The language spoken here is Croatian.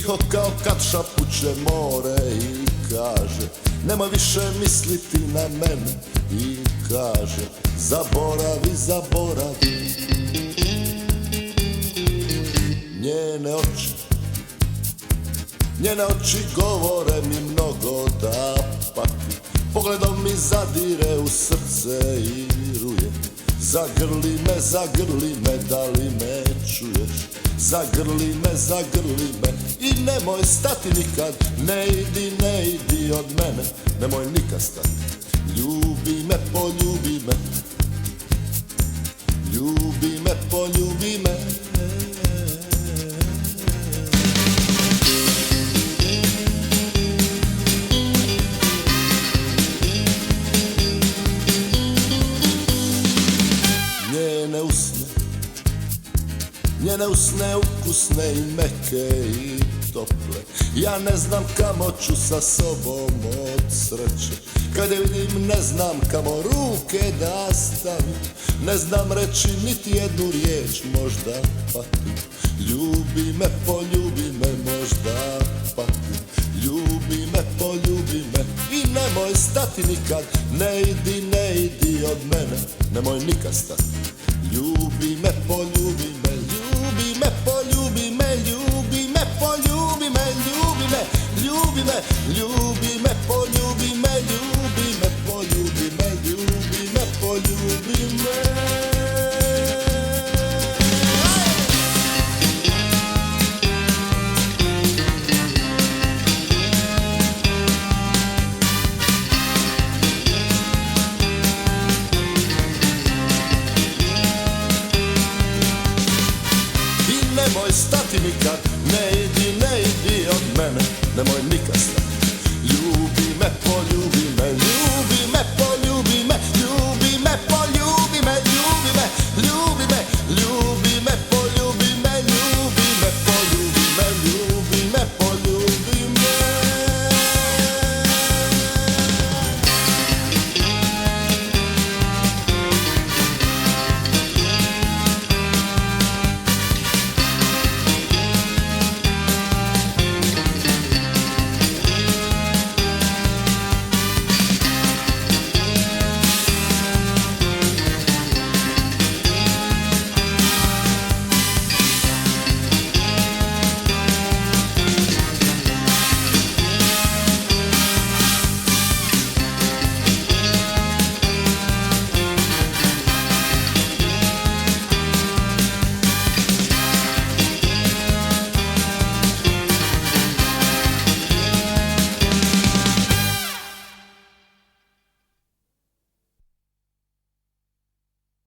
Tiho kao kad šapuće more i kaže nemoj više misliti na mene i kaže zaboravi, zaboravi. Njene oči govore mi mnogo da pati. Pogledom mi zadire u srce i ruje. Zagrli me, da li me čuješ? Zagrli me i nemoj stati nikad. Ne idi od mene, nemoj nikad stati. Ljubi me, poljubi me, ljubi me, poljubi me. Njene usne ukusne i meke i tople. Ja ne znam kamo ću sa sobom od sreće. Kad je vidim ne znam kamo ruke da stavim. Ne znam reći niti jednu riječ, možda patim. Ljubi me, poljubi me, možda patim. Ljubi me, poljubi me i nemoj stati nikad. Ne idi od mene, nemoj nikad stati. Ljubi me, poljubi me, ljubi me, poljubi me, ljubi me, poljubi me, ljubi me, ljubi me, ljubi me, poljubi me, ljubi me.